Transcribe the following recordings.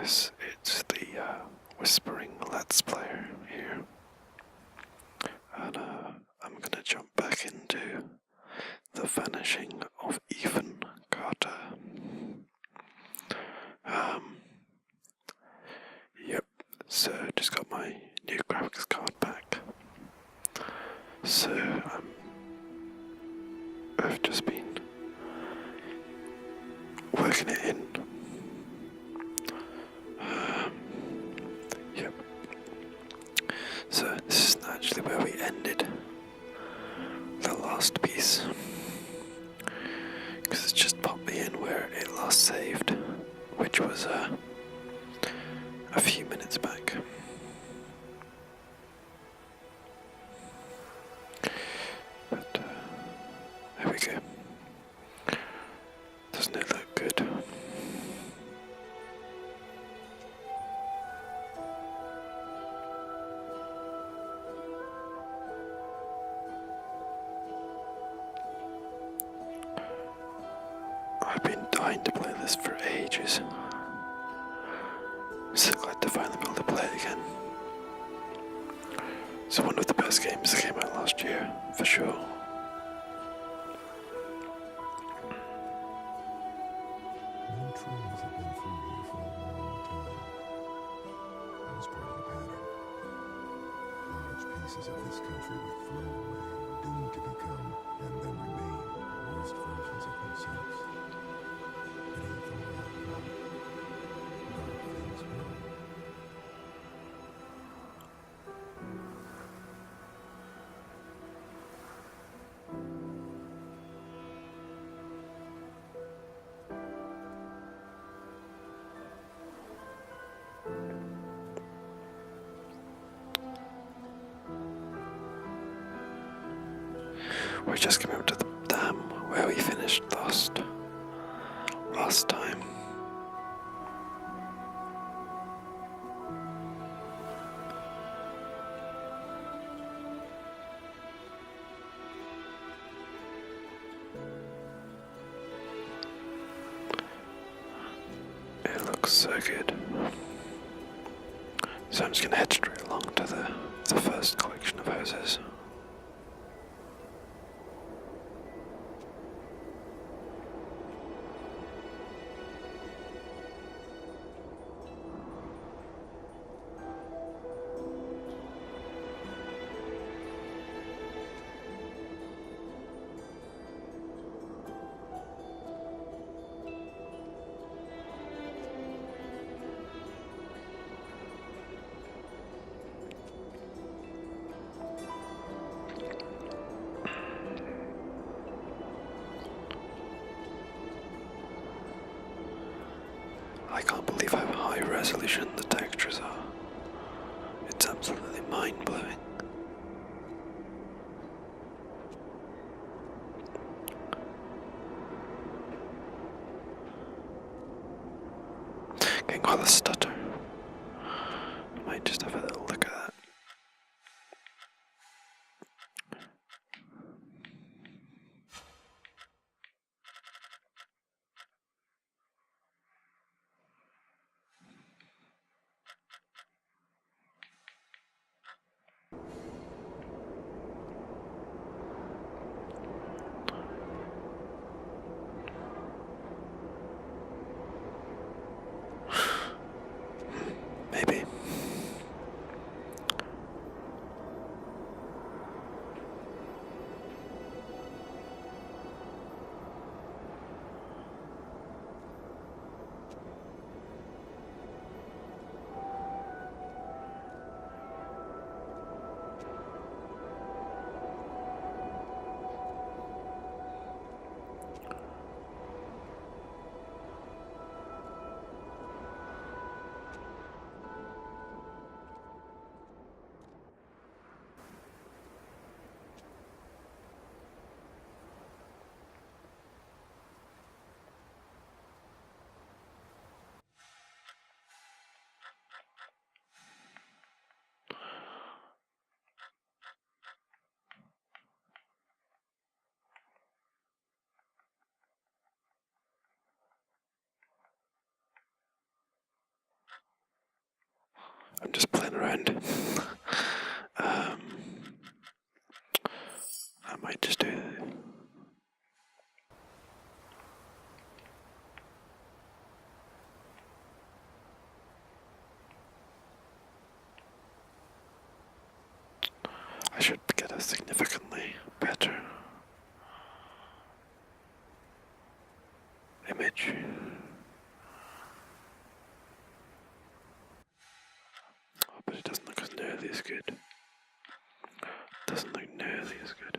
guys, it's the Whispering Let's Player here, and I'm gonna jump back into the Vanishing of Ethan Carter. Yep, so just got my new graphics card back, so I've just been working it in. Yep. So this is actually where we ended the last piece, because it's just popped me in where it last saved, which was a few minutes back. But there we go. Doesn't it look good? I've been dying to play this for ages. I'm so glad to finally be able to play it again. It's one of the best games that came out last year, for sure. No trees have been through here for a long time. That was part of the pattern. Large pieces of this country were thrown away, doomed to become, and then remain, the worst versions of themselves. It ain't the wild love. Dark things grow. We're just coming up to the dam where we finished last time. It looks so good. So I'm just gonna head straight along to the first collection of houses. I can't believe how high resolution the textures are. It's absolutely mind-blowing. Getting quite a stutter. I might just have a little look at that. I'm just playing around. I might just do. I should get a significantly better image. Oh, but it doesn't look as nearly as good. Doesn't look nearly as good.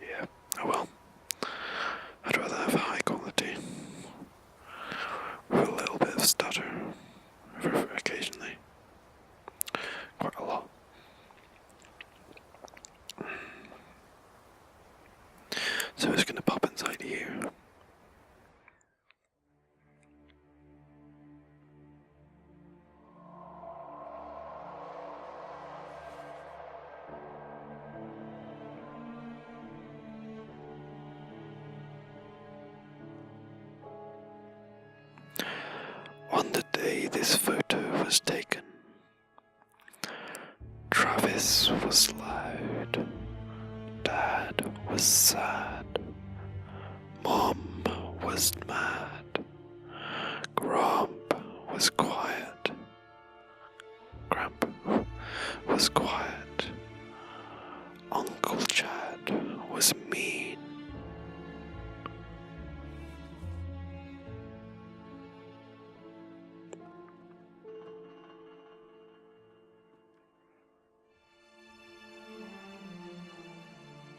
Yeah, oh well. I'd rather have high quality with a little bit of stutter occasionally. Quite a lot. So it's going to pop inside here. On the day this photo was taken, Travis was loud, Dad was sad, Mom was mad, Grump was quiet, Gramp was quiet, Uncle Chad was mean.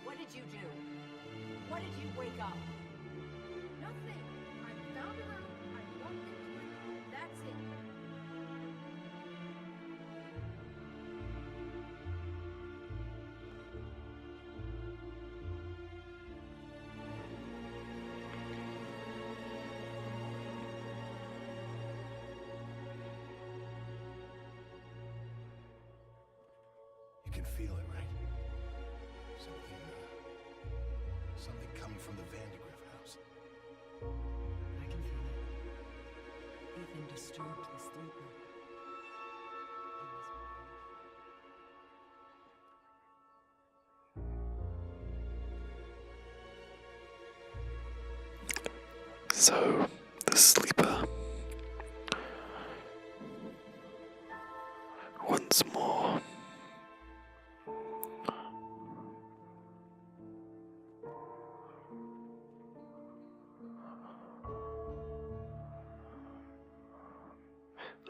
What did you do? What did you wake up? Nothing. I found a room, I walked into it, that's it. You can feel it, right? Something coming from the Vandergrift house. I can feel it. Ethan disturbed the sleeper. So, the sleeper once more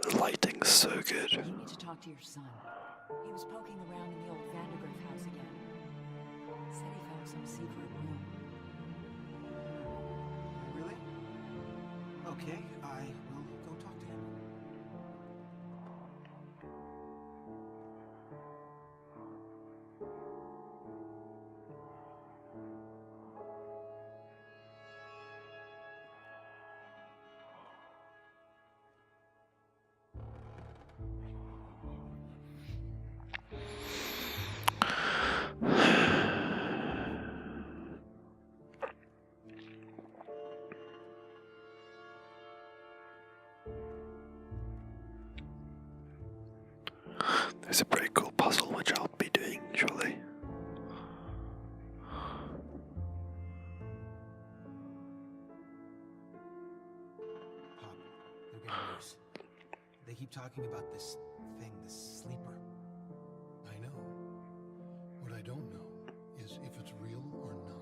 the lighting's so good. You need to talk to your son. He was poking around in the old Vandergrift house again. Said he found some secret room. Really? Okay, I will go talk to him. There's a pretty cool puzzle which I'll be doing shortly. Pop, they're getting worse. They keep talking about this thing, this sleeper. I know. What I don't know is if it's real or not.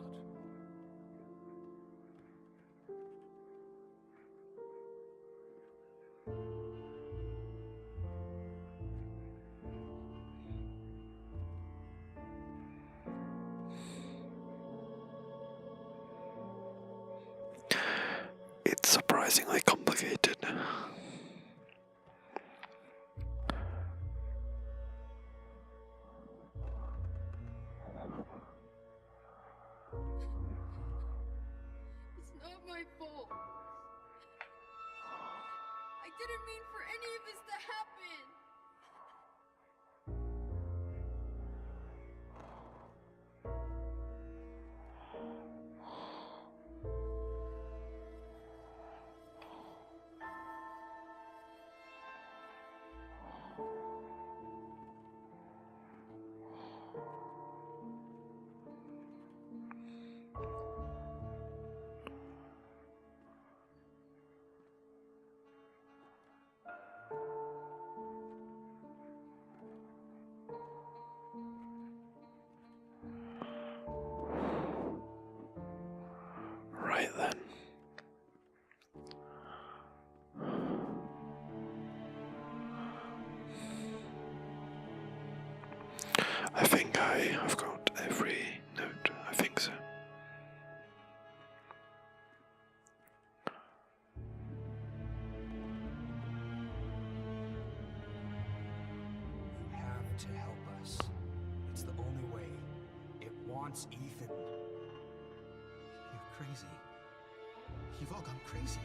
It's surprisingly complicated. It's not my fault. I didn't mean for any of this to happen. I think I have got every note. I think so. You have to help us. It's the only way. It wants Ethan. You're crazy. You've all gone crazy.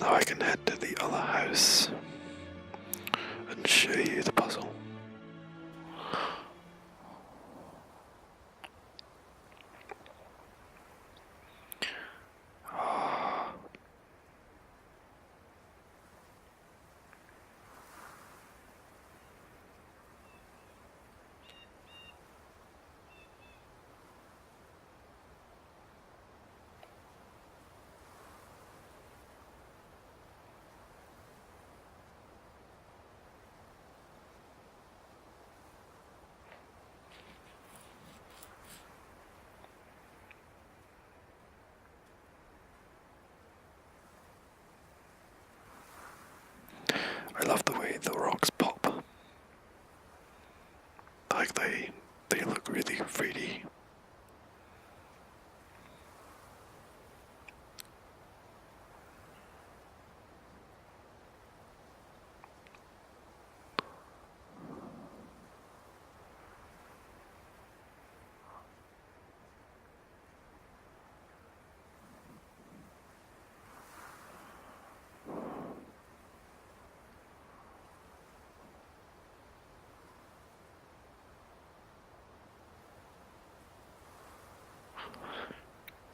Now I can head to the other house and show you the puzzle. I love the way the rocks pop. Like they look really 3D.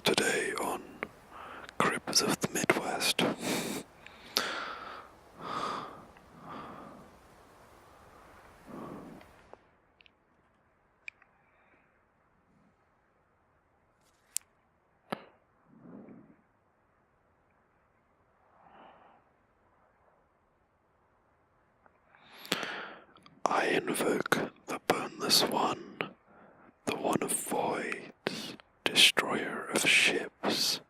Today on Cribs of the Midwest. I invoke the boneless one, the one of voids, destroyer of ships,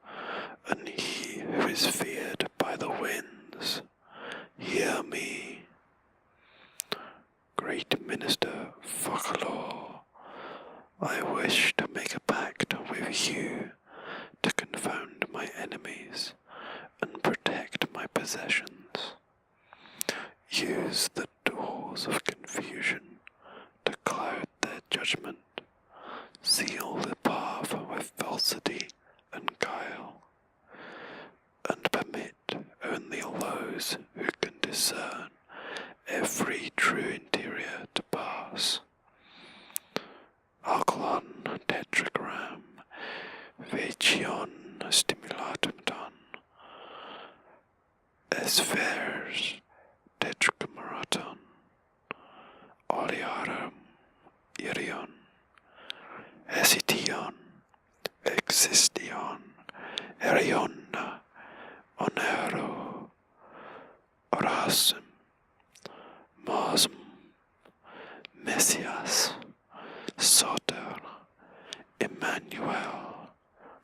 and he who is feared by the winds. Hear me. Great Minister Focalor, I wish to make a pact with you to confound my enemies and protect my possessions. Use the doors of confusion to cloud their judgment. Seal the path with falsity and guile, and permit only those who can discern every true interior to pass. Alclon tetragram, vecion stimulatum ton, espheres tetracamaraton, olearum irion, Hesition, existion, erionna, onero, orasum, mosm, messias, soter, Emmanuel,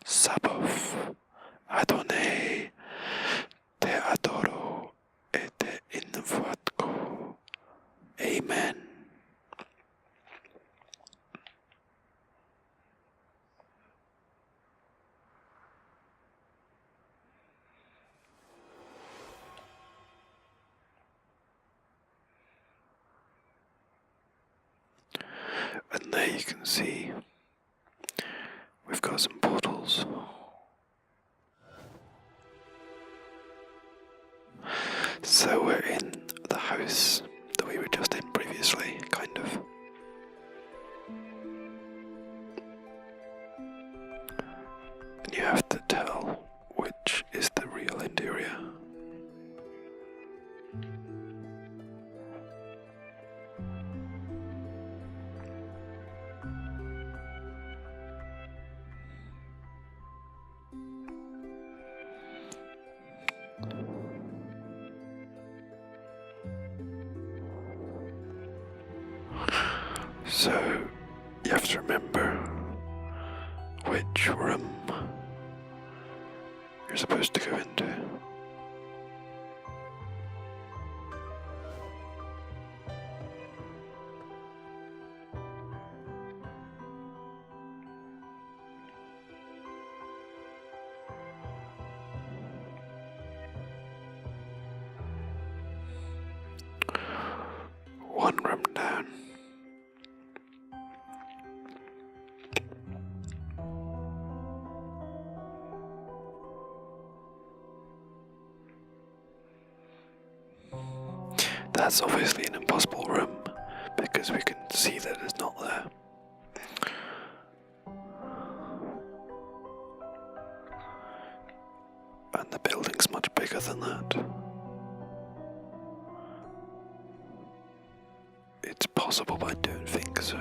Sabaoth, Adonai, te adoro et te invoco. Amen. And there you can see we've got some portals. So we're in the house that we were just in previously, kind of. And you have to tell which is the real interior. So you have to remember which room you're supposed to go into. One room down. That's obviously an impossible room because we can see that it's not there. And the building's much bigger than that. It's possible, but I don't think so.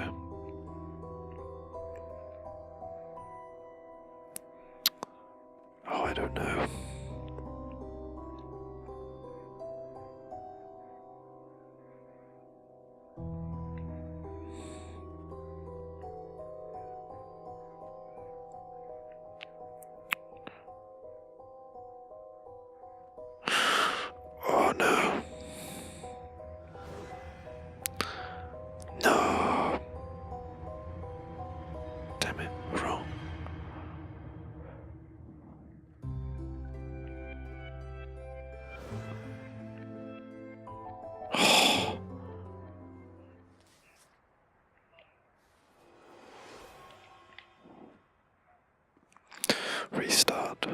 Oh, I don't know. Oh no. No. Damn it, wrong. Restart.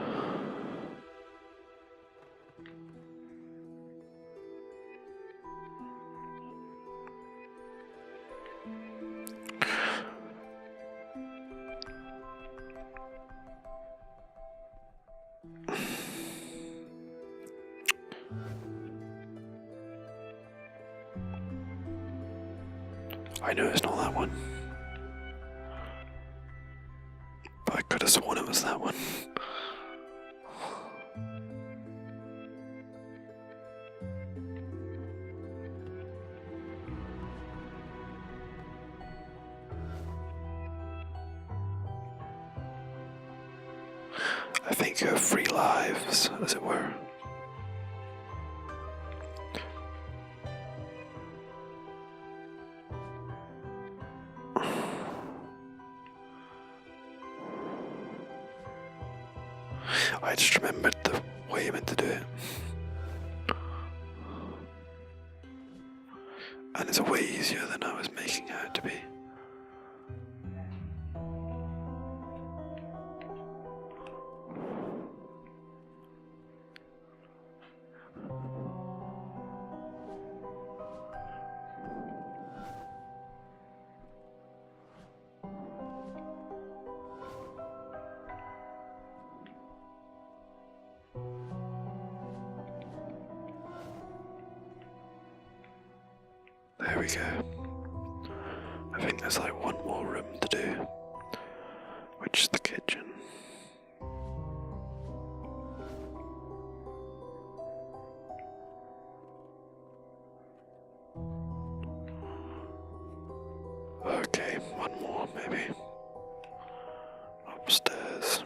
I know it's not that one. But I could have sworn it was that one. I think you have 3 lives, as it were. I just remembered the way you meant to do it. And it's way easier than I was making it out to be. There we go. I think there's like one more room to do, which is the kitchen. Okay, one more maybe. Upstairs.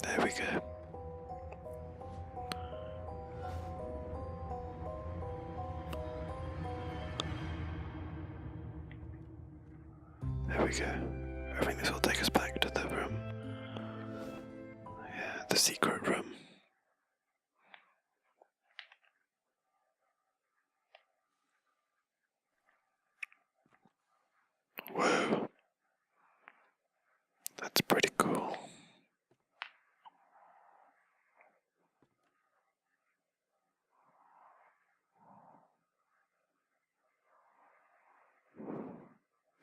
There we go. There we go. I think this will take us back to the room. Yeah, the secret room. Whoa. That's pretty cool.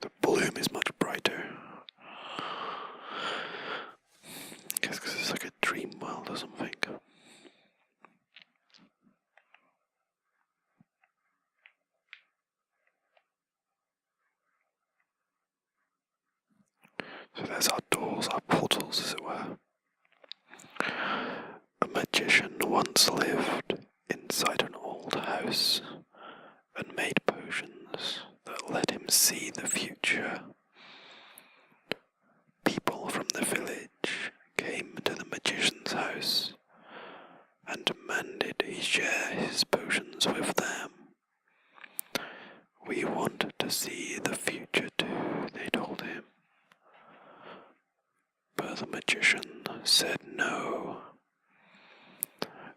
The bloom is much brighter. I guess because it's like a dream world or something. So there's our doors, our portals, as it were. A magician once lived inside an old old house and made potions that let him see the future. People from the village came to the magician's house and demanded he share his potions with them. "We want to see the future too," they told him. But the magician said no.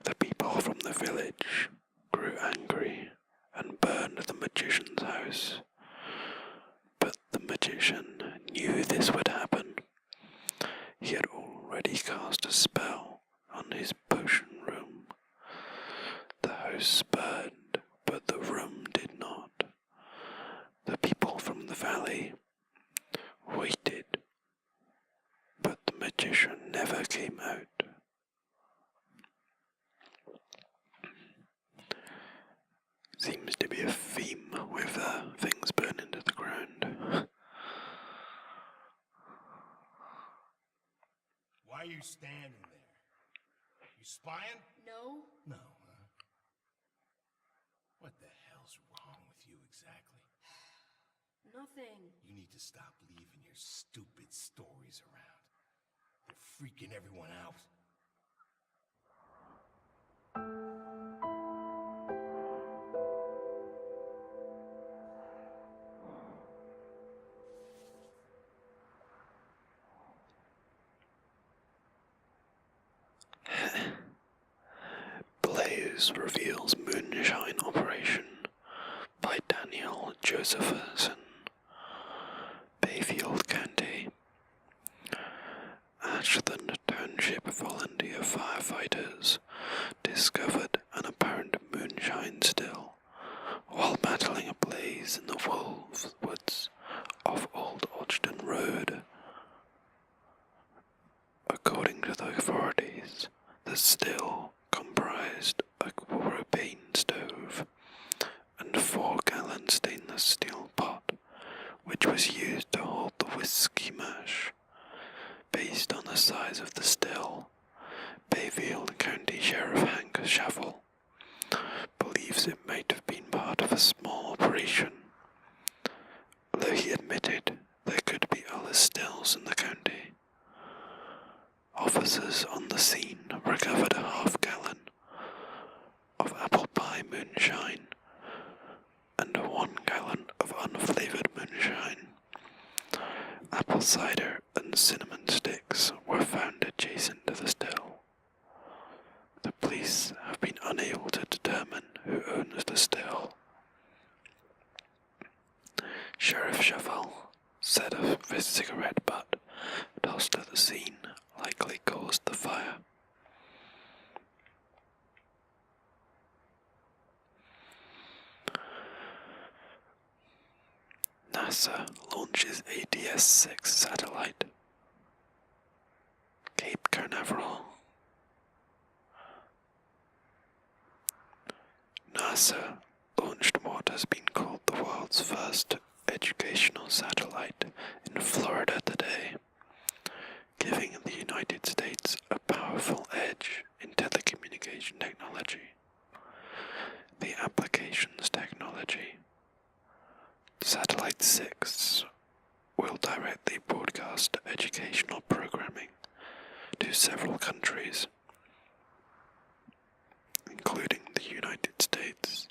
The people from the village grew angry and burned the magician's house. But the magician knew this would happen. He had already cast a spell on his potion room. The house burned, but the room did not. The people from the valley waited, but the magician never came out. Seems to be a theme with things burning to the ground. Why are you standing there? You spying? No? No, huh? What the hell's wrong with you exactly? Nothing. You need to stop leaving your stupid stories around. They're freaking everyone out. Blaze reveals Moonshine Operation by Daniel Josephson. Bayfield County. Ashland Township volunteer firefighters discovered an apparent moonshine still while battling a blaze in the woods off Old Ogden Road. According to the authorities, the still comprised a propane stove and 4-gallon stainless steel pot, which was used to hold the whiskey mash. Based on the size of the still, Bayfield County Sheriff Hank Schaffel believes it might have been part of a small operation, although he admitted there could be other stills in the county. Officers on the scene recovered a half-gallon of apple pie moonshine and 1 gallon of unflavored moonshine. Apple cider and cinnamon sticks were found adjacent to the still. The police have been unable to determine who owns the still. Sheriff Schaffel said a cigarette butt tossed at the scene likely caused the fire. NASA launches ADS-6 satellite. Cape Canaveral. NASA launched what has been called the world's first educational satellite in Florida today, giving the United States a powerful edge in telecommunication technology. The applications technology. Satellite 6 will directly broadcast educational programming to several countries, including the United States,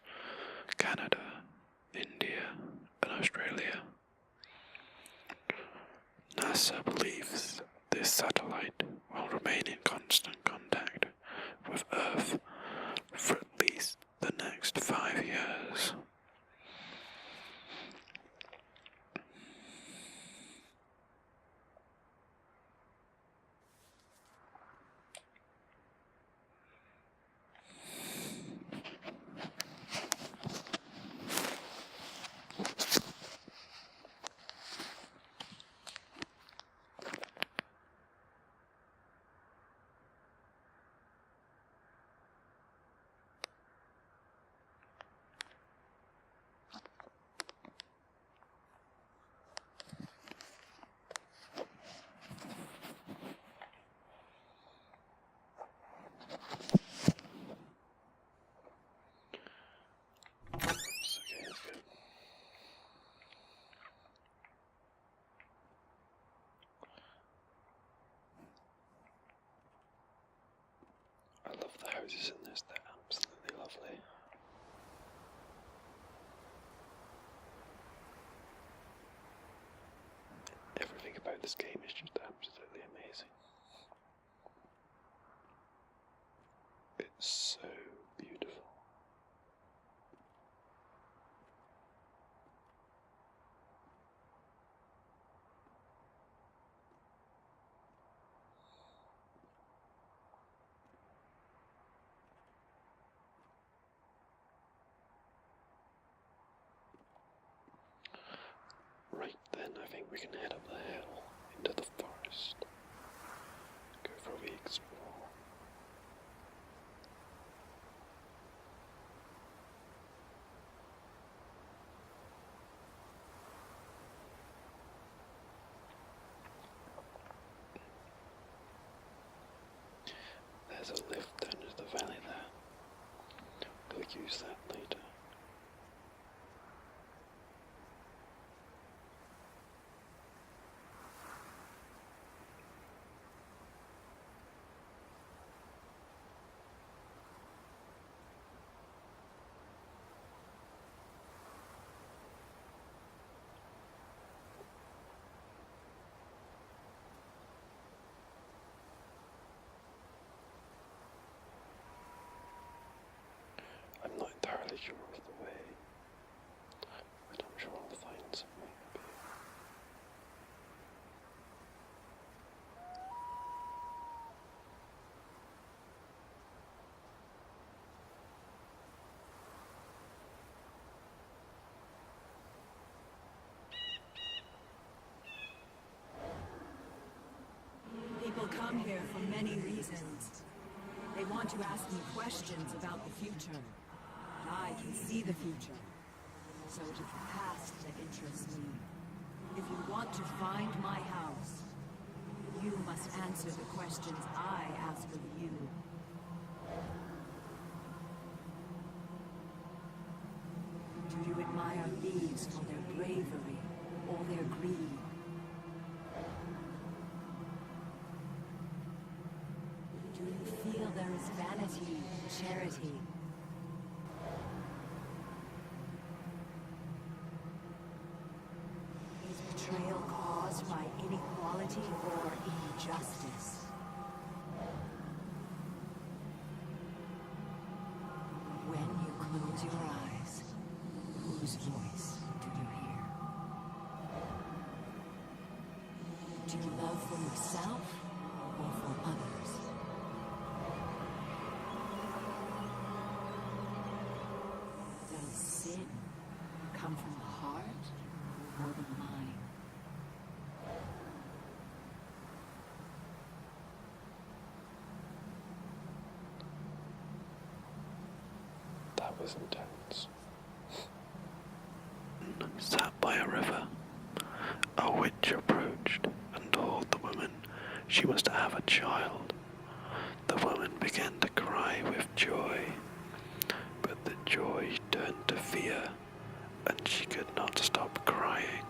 Canada, India, and Australia. NASA believes this satellite will remain in constant contact with Earth for at least the next 5 years. houses in this, they're absolutely lovely. Everything about this game is just absolutely amazing. It's so beautiful. Right then, I think we can head up the hill into the forest. Go for a wee explore. There's a lift down to the valley there. We'll use that later. I'm not entirely sure of the way, but I'm sure I'll find some way up here. People come here for many reasons. They want to ask me questions about the future. I can see the future. So it is the past that interests me. If you want to find my house, you must answer the questions I ask of you. Do you admire thieves for their bravery or their greed? Do you feel there is vanity in charity? Is betrayal caused by inequality or injustice? When you close your eyes, whose voice do you hear? Do you love for yourself or for others? Does sin come from the heart or the mind? That was intense. Sat by a river, a witch approached and told the woman she was to have a child. The woman began to cry with joy, but the joy turned to fear, and she could not stop crying.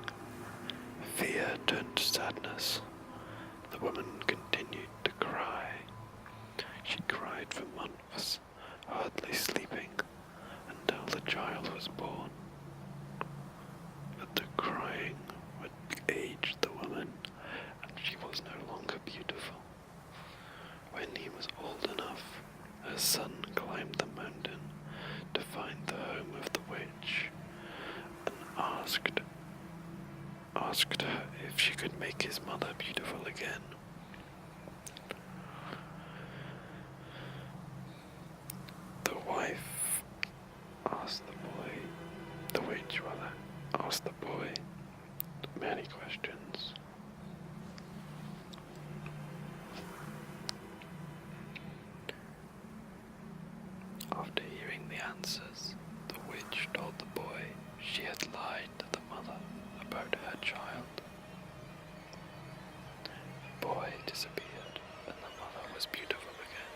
Fear turned to sadness. The woman continued to cry. She cried for months, hardly sleeping, until the child was born. But the crying would age the woman, and she was no longer beautiful. When he was old enough, her son climbed the mountain to find the home of the witch, and asked her if she could make his mother beautiful again. The wife asked the witch asked the boy many questions. After hearing the answers, the witch told the boy she had lied to the mother about her child. The boy disappeared, and the mother was beautiful again.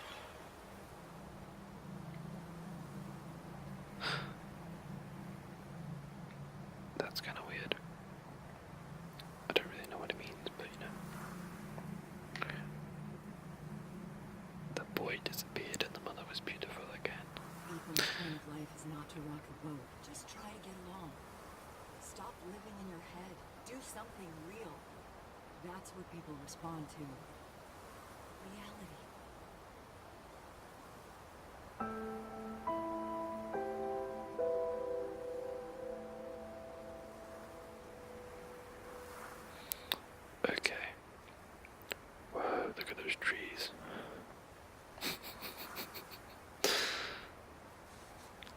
That's kind of weird. I don't really know what it means, but you know. The boy disappeared and the mother was was beautiful again. Ethan's point of life is not to rock the boat. Just try to get along. Stop living in your head. Do something real. That's what people respond to. Reality. Okay. Whoa, look at those trees.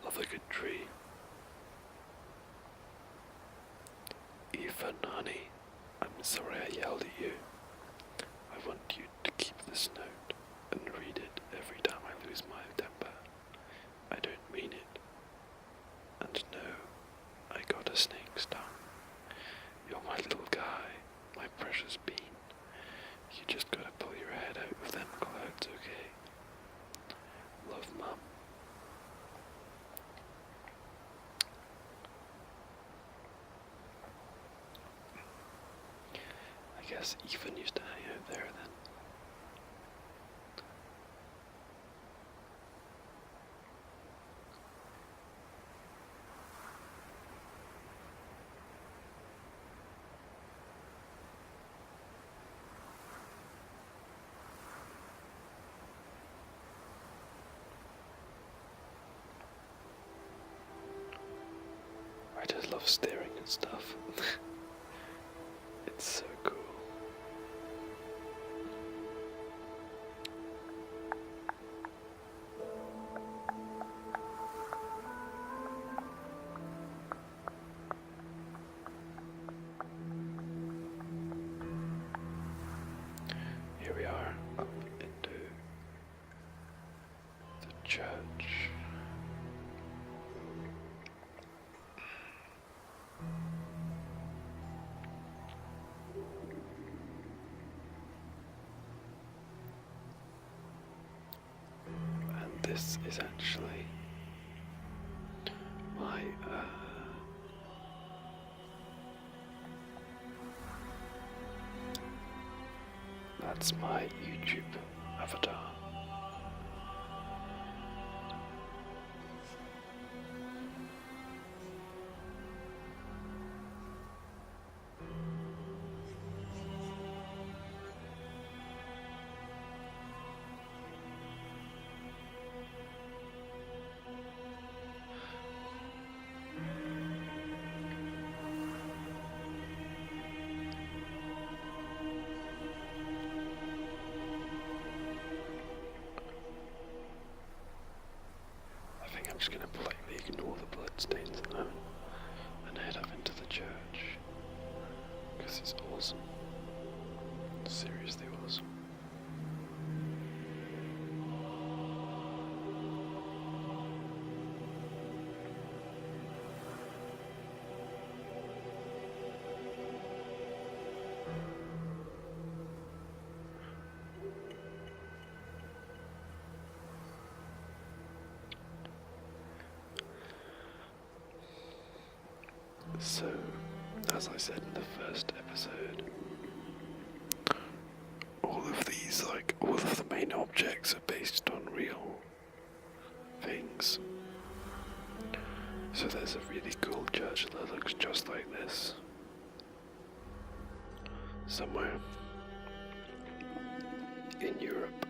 Love a good tree. Ethan, honey, I'm sorry I yelled at you. I want you to keep this note and read it every time I lose my temper. I don't mean it. And no, I got a snake's tongue. You're my little guy, my precious bean. You just gotta pull your head out of them clouds, okay? Love, Mum. I guess Ethan used to hang out there then. I just love staring at stuff. It's so cool. Here we are, up into the church. And this is actually my that's my YouTube avatar. I think I'm just going to politely ignore the bloodstains now and head up into the church. Because it's awesome. Seriously awesome. So, as I said in the first episode, all of the main objects are based on real things. So there's a really cool church that looks just like this. Somewhere in Europe.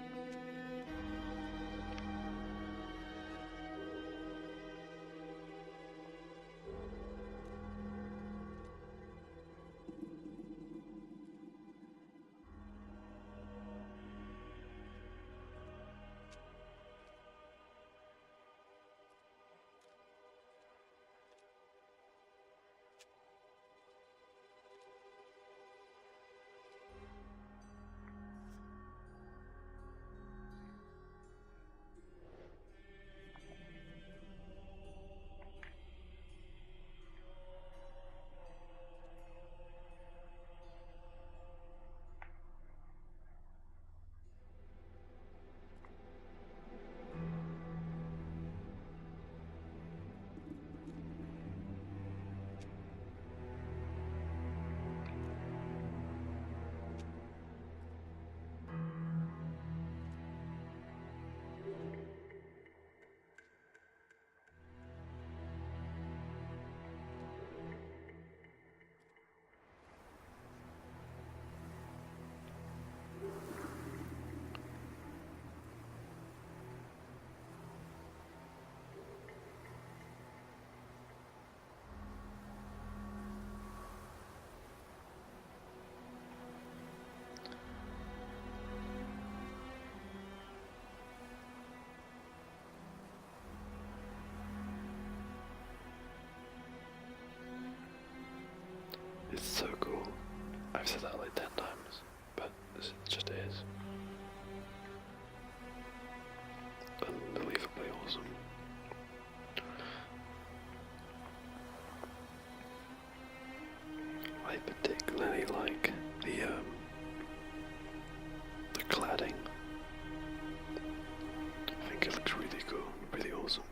think it looks really cool, really awesome.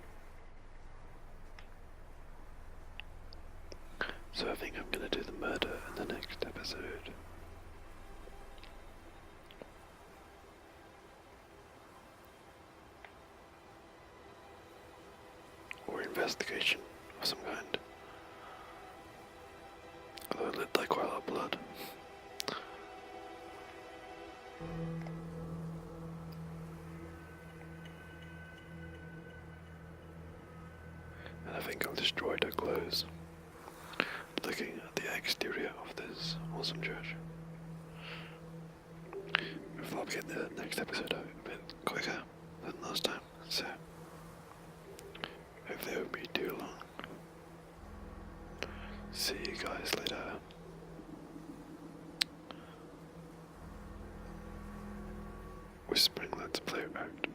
So I think I'm gonna do the murder in the next episode. Or investigation of some kind. Although it looked like quite a lot of blood. And I think I'll destroy the clothes. Looking at the exterior of this awesome church. Before we get the next episode out a bit quicker than last time, so hopefully it won't be too long. See you guys later. Whispering Let's Play out.